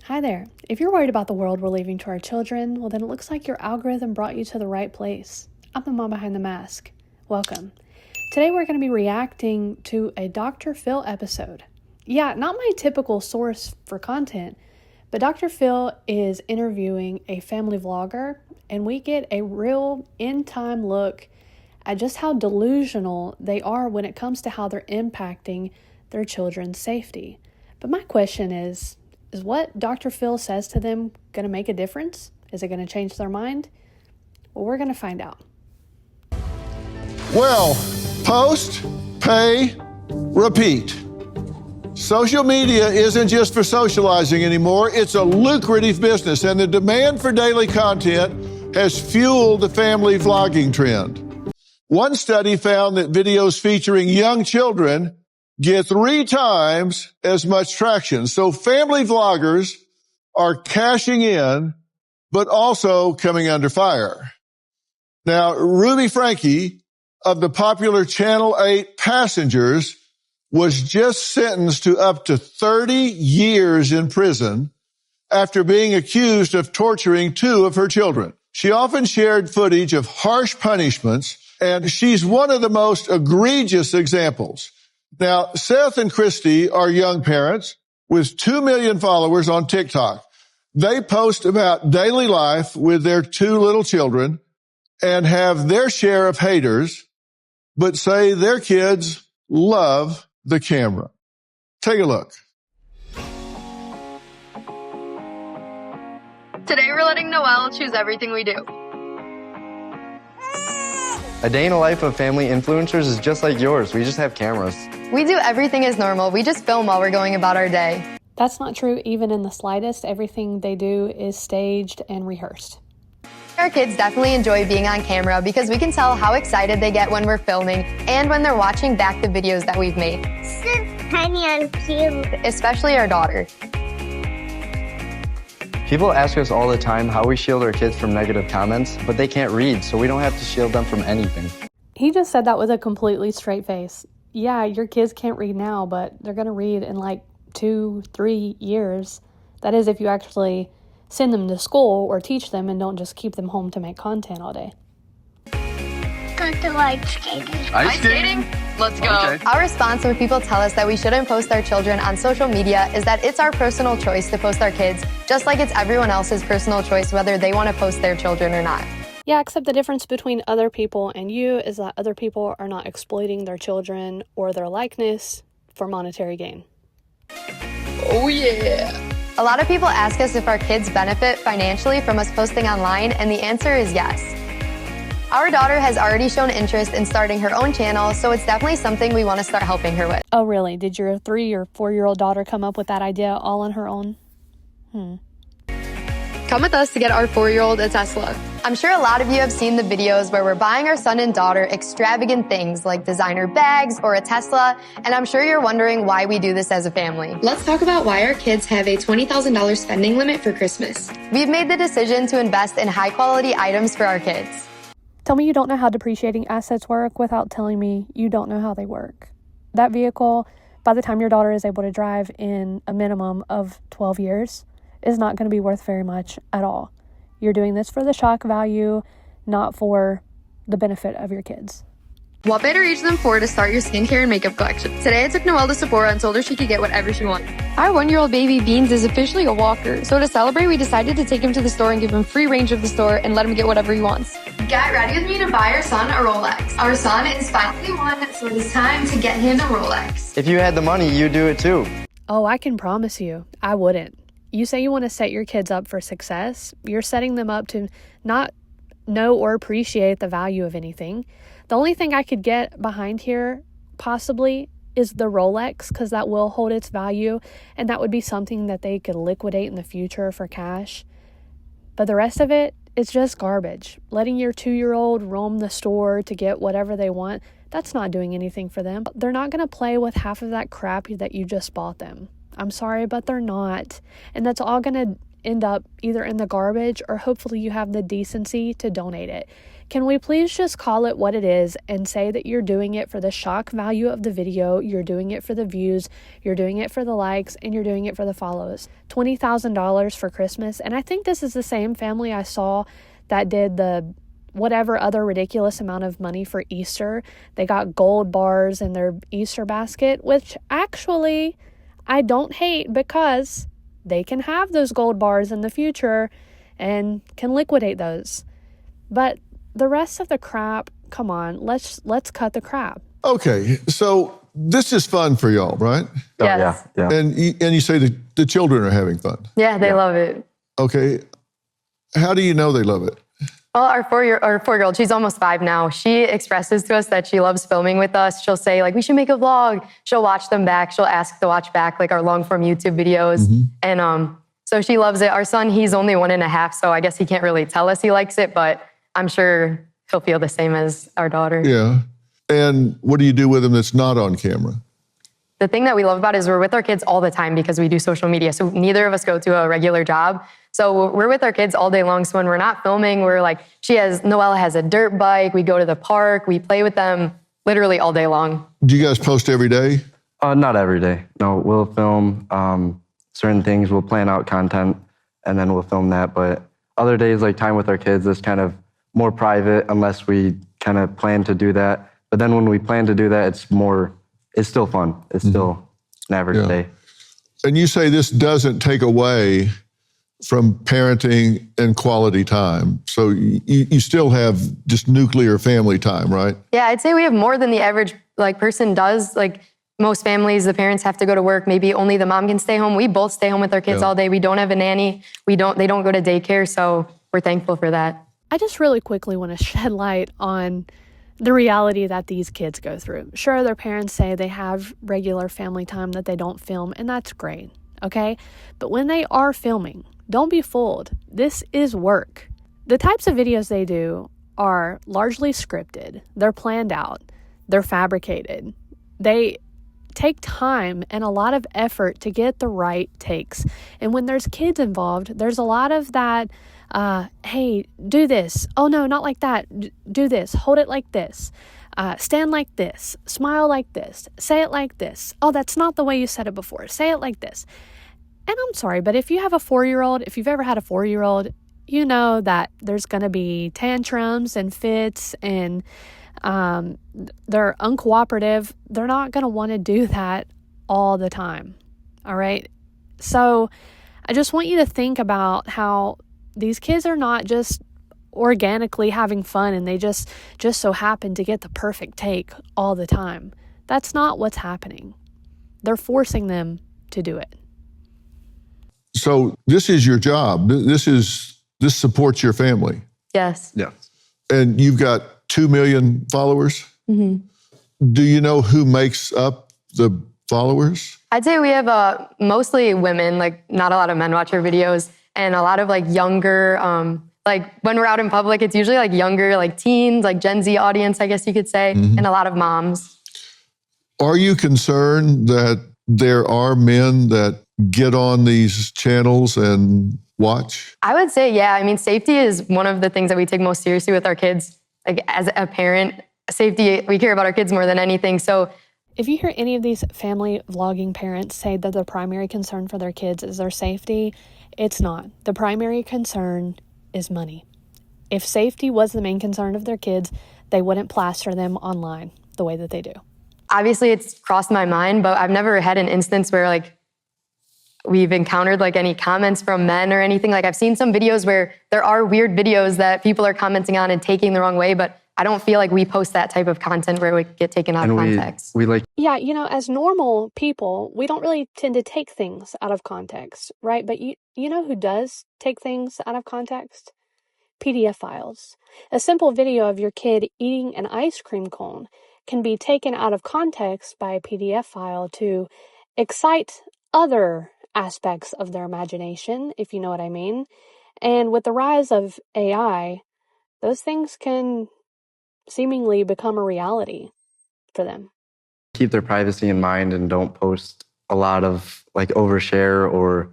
Hi there. If you're worried about the world we're leaving to our children, well then it looks like your algorithm brought you to the right place. I'm the mom behind the mask. Welcome. Today we're going to be reacting to a Dr. Phil episode. Yeah, not my typical source for content, but Dr. Phil is interviewing a family vlogger, and we get a real in-time look at just how delusional they are when it comes to how they're impacting their children's safety. But my question is what Dr. Phil says to them going to make a difference? Is it going to change their mind? Well, we're going to find out. Well, post, pay, repeat. Social media isn't just for socializing anymore. It's a lucrative business, and the demand for daily content has fueled the family vlogging trend. One study found that videos featuring young children get 3 times as much traction. So family vloggers are cashing in, but also coming under fire. Now, Ruby Franke of the popular Channel 8 Passengers was just sentenced to up to 30 years in prison after being accused of torturing 2 of her children. She often shared footage of harsh punishments, and she's one of the most egregious examples. Now, Seth and Christi are young parents with 2 million followers on TikTok. They post about daily life with their 2 little children and have their share of haters, but say their kids love the camera. Take a look. Today we're letting Noelle choose everything we do. A day in the life of family influencers is just like yours. We just have cameras. We do everything as normal. We just film while we're going about our day. That's not true even in the slightest. Everything they do is staged and rehearsed. Our kids definitely enjoy being on camera because we can tell how excited they get when we're filming and when they're watching back the videos that we've made. So tiny and cute. Especially our daughter. People ask us all the time how we shield our kids from negative comments, but they can't read, so we don't have to shield them from anything. He just said that with a completely straight face. Yeah, your kids can't read now, but they're going to read in like 2-3 years. That is, if you actually send them to school or teach them and don't just keep them home to make content all day. Got the ice skating. Ice skating? Let's go. Okay. Our response when people tell us that we shouldn't post our children on social media is that it's our personal choice to post our kids, just like it's everyone else's personal choice whether they want to post their children or not. Yeah, except the difference between other people and you is that other people are not exploiting their children or their likeness for monetary gain. Oh yeah. A lot of people ask us if our kids benefit financially from us posting online, and the answer is yes. Our daughter has already shown interest in starting her own channel, so it's definitely something we want to start helping her with. Oh, really? Did your 3 or 4-year-old daughter come up with that idea all on her own? Come with us to get our 4-year-old a Tesla. I'm sure a lot of you have seen the videos where we're buying our son and daughter extravagant things like designer bags or a Tesla, and I'm sure you're wondering why we do this as a family. Let's talk about why our kids have a $20,000 spending limit for Christmas. We've made the decision to invest in high-quality items for our kids. Tell me you don't know how depreciating assets work without telling me you don't know how they work. That vehicle, by the time your daughter is able to drive in a minimum of 12 years, is not going to be worth very much at all. You're doing this for the shock value, not for the benefit of your kids. What better age than 4 to start your skincare and makeup collection? Today I took Noelle to Sephora and told her she could get whatever she wanted. Our 1-year-old baby Beans is officially a walker, so to celebrate we decided to take him to the store and give him free range of the store and let him get whatever he wants. Get ready with me to buy our son a Rolex. Our son is finally 1, so it is time to get him a Rolex. If you had the money, you'd do it too. Oh, I can promise you, I wouldn't. You say you want to set your kids up for success. You're setting them up to not know or appreciate the value of anything. The only thing I could get behind here, possibly, is the Rolex, because that will hold its value, and that would be something that they could liquidate in the future for cash. But the rest of it, it's just garbage. Letting your 2-year-old roam the store to get whatever they want, that's not doing anything for them. They're not going to play with half of that crap that you just bought them. I'm sorry, but they're not. And that's all going to end up either in the garbage or hopefully you have the decency to donate it. Can we please just call it what it is and say that you're doing it for the shock value of the video, you're doing it for the views, you're doing it for the likes, and you're doing it for the follows. $20,000 for Christmas. And I think this is the same family I saw that did the whatever other ridiculous amount of money for Easter. They got gold bars in their Easter basket, which actually I don't hate because they can have those gold bars in the future and can liquidate those. But the rest of the crap, come on, let's cut the crap. Okay, so this is fun for y'all, right? Yes. Oh, yeah. And you say the children are having fun. Yeah, they love it. Okay, how do you know they love it? Well, our four-year-old, she's almost 5 now. She expresses to us that she loves filming with us. She'll say, like, we should make a vlog. She'll watch them back. She'll ask to watch back, like, our long-form YouTube videos. And so she loves it. Our son, he's only 1.5, so I guess he can't really tell us he likes it, but I'm sure he'll feel the same as our daughter. Yeah. And what do you do with them that's not on camera? The thing that we love about it is we're with our kids all the time because we do social media. So neither of us go to a regular job. So we're with our kids all day long. So when we're not filming, we're like, Noella has a dirt bike. We go to the park. We play with them literally all day long. Do you guys post every day? Not every day. No, we'll film certain things. We'll plan out content and then we'll film that. But other days, like time with our kids, is kind of more private unless we kind of plan to do that. But then when we plan to do that, it's still fun. It's still an average day. And you say this doesn't take away from parenting and quality time. So you still have just nuclear family time, right? Yeah, I'd say we have more than the average person does. Like most families, the parents have to go to work. Maybe only the mom can stay home. We both stay home with our kids all day. We don't have a nanny. They don't go to daycare. So we're thankful for that. I just really quickly want to shed light on the reality that these kids go through. Sure, their parents say they have regular family time that they don't film, and that's great, okay? But when they are filming, don't be fooled. This is work. The types of videos they do are largely scripted. They're planned out. They're fabricated. They take time and a lot of effort to get the right takes. And when there's kids involved, there's a lot of that, hey, do this. Oh no, not like that. Do this. Hold it like this. Stand like this. Smile like this. Say it like this. Oh, that's not the way you said it before. Say it like this. And I'm sorry, but if you have a 4-year-old, if you've ever had a 4-year-old, you know that there's going to be tantrums and fits and they're uncooperative. They're not going to want to do that all the time. All right. So I just want you to think about how these kids are not just organically having fun and they just so happen to get the perfect take all the time. That's not what's happening. They're forcing them to do it. So this is your job. This supports your family. Yes. Yeah. And you've got 2 million followers. Mm-hmm. Do you know who makes up the followers? I'd say we have mostly women, like not a lot of men watch our videos, and a lot of like younger, like when we're out in public, it's usually like younger, like teens, like Gen Z audience, I guess you could say, and a lot of moms. Are you concerned that there are men that get on these channels and watch? I would say, yeah. I mean, safety is one of the things that we take most seriously with our kids. Like as a parent, safety, we care about our kids more than anything. So if you hear any of these family vlogging parents say that the primary concern for their kids is their safety, it's not. The primary concern is money. If safety was the main concern of their kids, they wouldn't plaster them online the way that they do. Obviously, it's crossed my mind, but I've never had an instance where like we've encountered like any comments from men or anything. Like I've seen some videos where there are weird videos that people are commenting on and taking the wrong way, but I don't feel like we post that type of content where we get taken out of context. Yeah, you know, as normal people, we don't really tend to take things out of context, right? But you know who does take things out of context? PDF files. A simple video of your kid eating an ice cream cone can be taken out of context by a PDF file to excite other aspects of their imagination, if you know what I mean. And with the rise of AI, those things can seemingly become a reality for them. Keep their privacy in mind and don't post a lot of like overshare or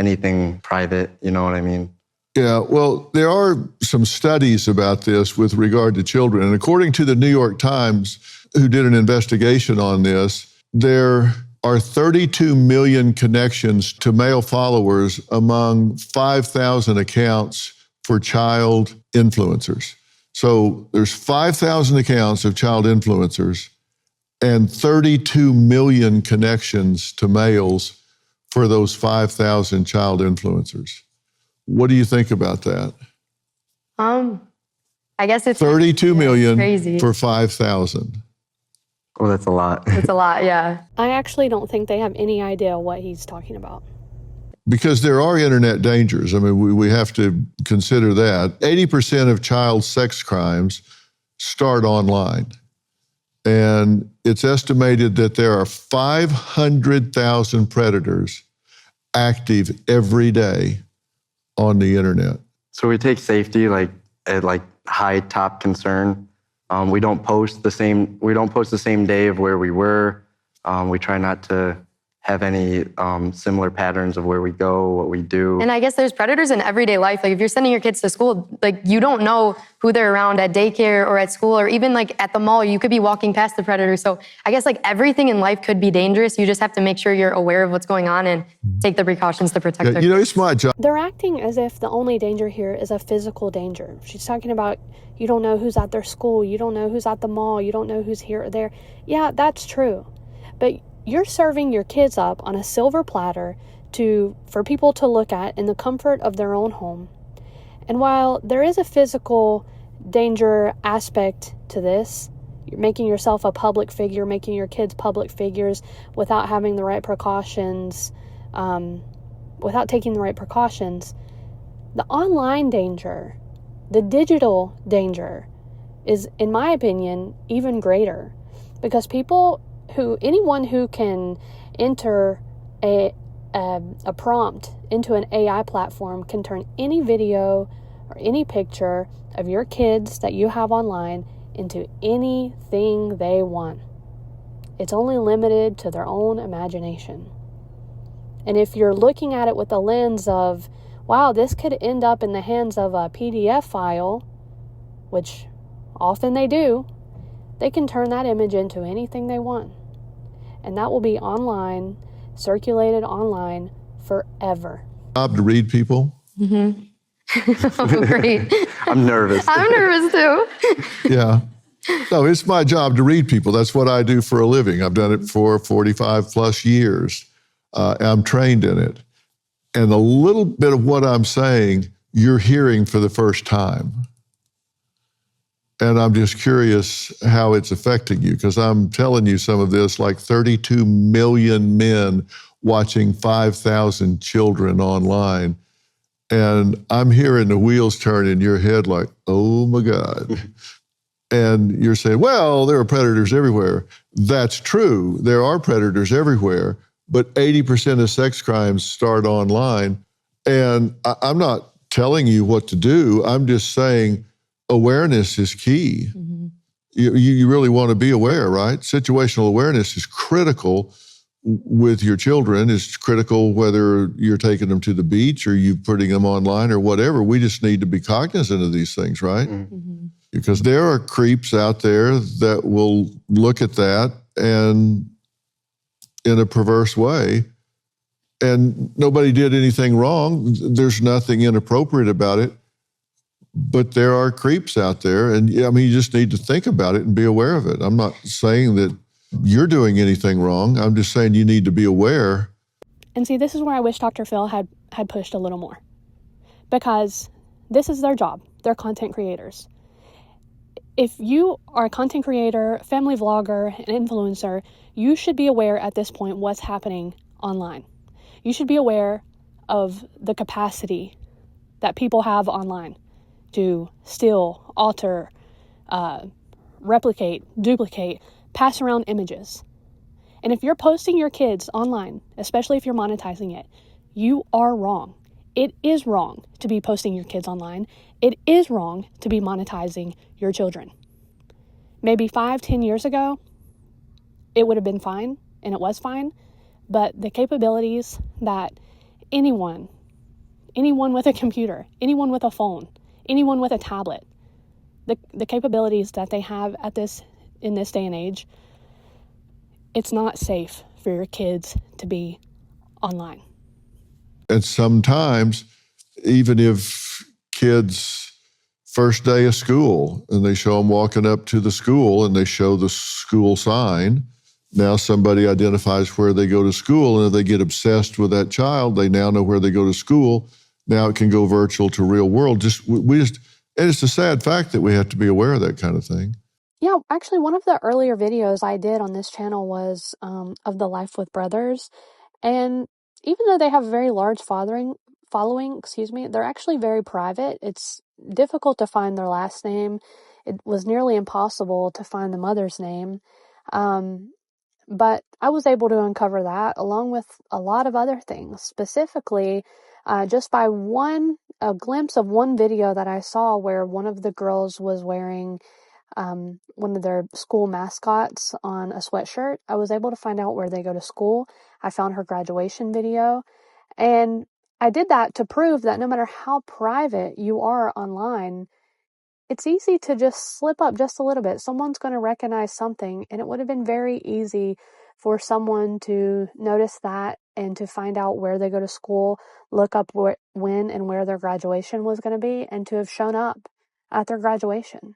anything private, you know what I mean? Yeah, well, there are some studies about this with regard to children. And according to the New York Times, who did an investigation on this, there are 32 million connections to male followers among 5,000 accounts for child influencers. So there's 5,000 accounts of child influencers and 32 million connections to males for those 5,000 child influencers. What do you think about that? I guess it's 32 million crazy. for 5,000. Oh, that's a lot. It's a lot, yeah. I actually don't think they have any idea what he's talking about. Because there are internet dangers. I mean, we have to consider that. 80% of child sex crimes start online. And it's estimated that there are 500,000 predators active every day on the internet. So we take safety at high top concern. We don't post the same day of where we were. We try not to have any similar patterns of where we go, what we do. And I guess there's predators in everyday life. Like if you're sending your kids to school, like you don't know who they're around at daycare or at school or even like at the mall. You could be walking past the predator. So I guess like everything in life could be dangerous. You just have to make sure you're aware of what's going on and take the precautions to protect their kids. It's my job. They're acting as if the only danger here is a physical danger. She's talking about you don't know who's at their school, you don't know who's at the mall, you don't know who's here or there. Yeah, that's true. But you're serving your kids up on a silver platter for people to look at in the comfort of their own home. And while there is a physical danger aspect to this, you're making yourself a public figure, making your kids public figures without having the right precautions, without taking the right precautions. The online danger, the digital danger is, in my opinion, even greater because anyone who can enter a prompt into an AI platform can turn any video or any picture of your kids that you have online into anything they want. It's only limited to their own imagination. And if you're looking at it with the lens of, wow, this could end up in the hands of a PDF file, which often they do, they can turn that image into anything they want. And that will be online, circulated online forever. Job to read people. Mm-hmm. Oh, great. I'm nervous. I'm nervous too. Yeah. No, it's my job to read people. That's what I do for a living. I've done it for 45 plus years. I'm trained in it. And a little bit of what I'm saying, you're hearing for the first time. And I'm just curious how it's affecting you, because I'm telling you some of this, like 32 million men watching 5,000 children online. And I'm hearing the wheels turn in your head like, oh my God. And you're saying, well, there are predators everywhere. That's true. There are predators everywhere, but 80% of sex crimes start online. And I'm not telling you what to do. I'm just saying, awareness is key. Mm-hmm. You really want to be aware, right? Situational awareness is critical with your children. It's critical whether you're taking them to the beach or you're putting them online or whatever. We just need to be cognizant of these things, right? Mm-hmm. Because there are creeps out there that will look at that and in a perverse way, and nobody did anything wrong. There's nothing inappropriate about it. But there are creeps out there, and I mean, you just need to think about it and be aware of it. I'm not saying that you're doing anything wrong. I'm just saying you need to be aware. And see, this is where I wish Dr. Phil had pushed a little more, because this is their job. They're content creators. If you are a content creator, family vlogger, an influencer, you should be aware at this point what's happening online. You should be aware of the capacity that people have online to steal, alter, replicate, duplicate, pass around images. And if you're posting your kids online, especially if you're monetizing it, you are wrong. It is wrong to be posting your kids online. It is wrong to be monetizing your children. Maybe 5-10 years ago, it would have been fine, and it was fine, but the capabilities that anyone with a computer, anyone with a phone, anyone with a tablet, the capabilities that they have in this day and age, it's not safe for your kids to be online. And sometimes, even if kids' first day of school and they show them walking up to the school and they show the school sign, now somebody identifies where they go to school, and if they get obsessed with that child, they now know where they go to school. Now it can go virtual to real world. And it's a sad fact that we have to be aware of that kind of thing. Yeah, actually, one of the earlier videos I did on this channel was of the Life with Brothers. And even though they have a very large following, they're actually very private. It's difficult to find their last name. It was nearly impossible to find the mother's name. But I was able to uncover that along with a lot of other things, specifically just by a glimpse of one video that I saw where one of the girls was wearing one of their school mascots on a sweatshirt. I was able to find out where they go to school. I found her graduation video, and I did that to prove that no matter how private you are online, it's easy to just slip up just a little bit. Someone's going to recognize something, and it would have been very easy for someone to notice that and to find out where they go to school, look up when and where their graduation was going to be, and to have shown up at their graduation.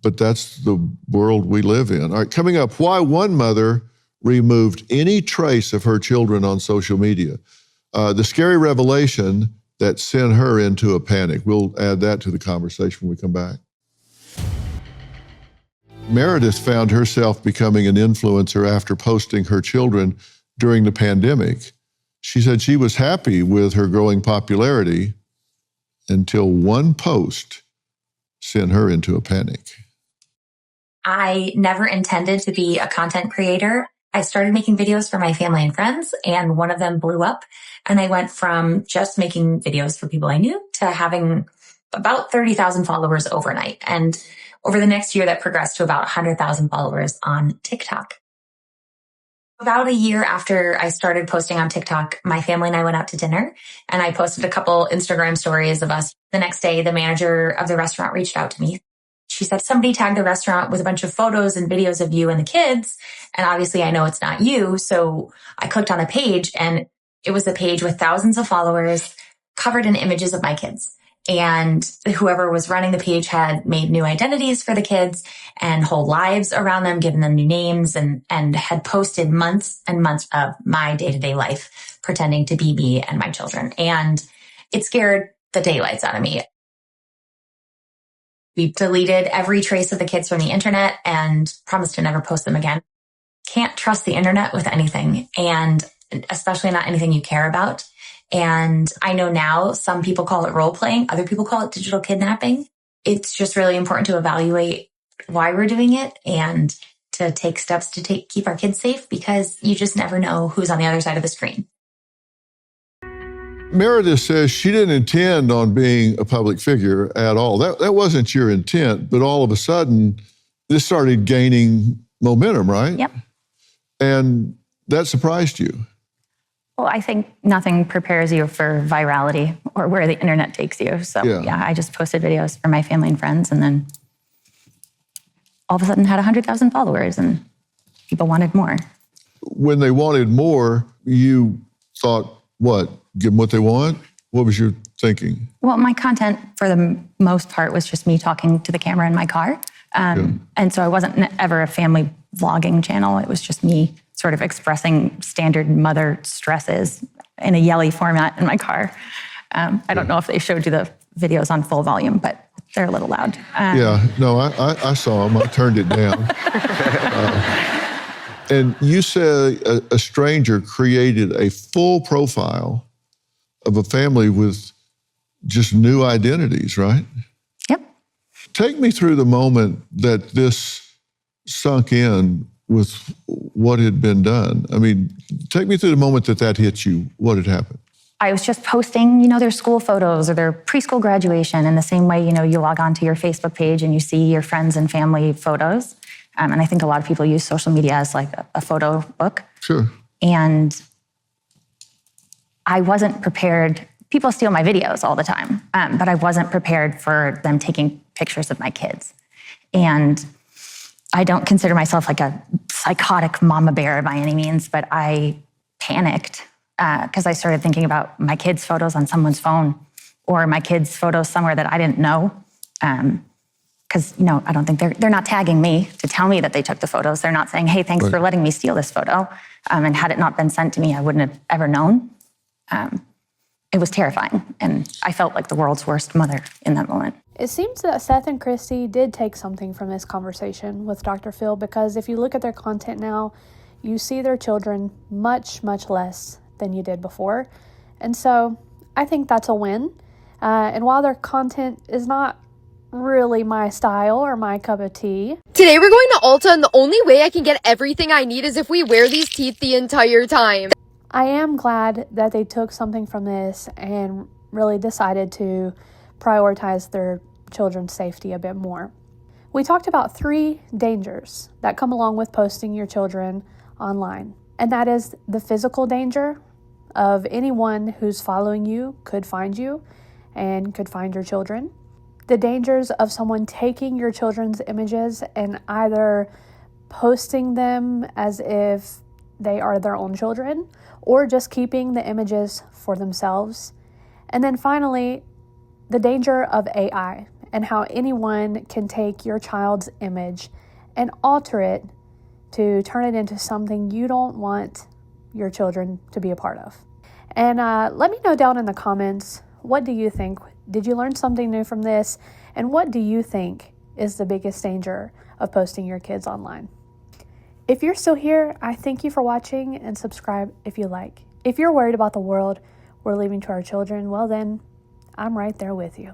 But that's the world we live in. All right, coming up, why one mother removed any trace of her children on social media. The scary revelation that sent her into a panic. We'll add that to the conversation when we come back. Meredith found herself becoming an influencer after posting her children during the pandemic. She said she was happy with her growing popularity until one post sent her into a panic. I never intended to be a content creator. I started making videos for my family and friends, and one of them blew up. And I went from just making videos for people I knew to having about 30,000 followers overnight. And over the next year, that progressed to about 100,000 followers on TikTok. About a year after I started posting on TikTok, my family and I went out to dinner, and I posted a couple Instagram stories of us. The next day, the manager of the restaurant reached out to me. She said, somebody tagged the restaurant with a bunch of photos and videos of you and the kids. And obviously I know it's not you. So I clicked on a page, and it was a page with thousands of followers covered in images of my kids. And whoever was running the page had made new identities for the kids and whole lives around them, given them new names, and had posted months and months of my day-to-day life, pretending to be me and my children. And it scared the daylights out of me. We deleted every trace of the kids from the internet and promised to never post them again. Can't trust the internet with anything, and especially not anything you care about. And I know now some people call it role playing. Other people call it digital kidnapping. It's just really important to evaluate why we're doing it and to take steps to keep our kids safe, because you just never know who's on the other side of the screen. Meredith says she didn't intend on being a public figure at all. That wasn't your intent, but all of a sudden, this started gaining momentum, right? Yep. And that surprised you. Well, I think nothing prepares you for virality or where the internet takes you. So yeah, I just posted videos for my family and friends, and then all of a sudden had 100,000 followers, and people wanted more. When they wanted more, you thought, what? Give them what they want? What was your thinking? Well, my content for the most part was just me talking to the camera in my car. And so I wasn't ever a family vlogging channel. It was just me sort of expressing standard mother stresses in a yelly format in my car. I don't know if they showed you the videos on full volume, but they're a little loud. No, I saw them. I turned it down. And you said a stranger created a full profile of a family with just new identities, right? Yep. Take me through the moment that this sunk in with what had been done. I mean, take me through the moment that hit you. What had happened? I was just posting, their school photos or their preschool graduation in the same way, you log onto your Facebook page and you see your friends and family photos. And I think a lot of people use social media as like a photo book. Sure. And I wasn't prepared. People steal my videos all the time, but I wasn't prepared for them taking pictures of my kids. And I don't consider myself like a psychotic mama bear by any means, but I panicked because I started thinking about my kids' photos on someone's phone or my kids' photos somewhere that I didn't know. Because, I don't think they're not tagging me to tell me that they took the photos. They're not saying, hey, thanks for letting me steal this photo. And had it not been sent to me, I wouldn't have ever known. It was terrifying. And I felt like the world's worst mother in that moment. It seems that Seth and Christi did take something from this conversation with Dr. Phil, because if you look at their content now, you see their children much, much less than you did before. And so I think that's a win. And while their content is not really my style or my cup of tea. Today we're going to Ulta, and the only way I can get everything I need is if we wear these teeth the entire time. I am glad that they took something from this and really decided to prioritize their children's safety a bit more. We talked about 3 dangers that come along with posting your children online, and that is the physical danger of anyone who's following you could find you and could find your children. The dangers of someone taking your children's images and either posting them as if they are their own children or just keeping the images for themselves. And then finally, the danger of AI and how anyone can take your child's image and alter it to turn it into something you don't want your children to be a part of. And let me know down in the comments, what do you think? Did you learn something new from this? And what do you think is the biggest danger of posting your kids online? If you're still here, I thank you for watching, and subscribe if you like. If you're worried about the world we're leaving to our children, well then, I'm right there with you.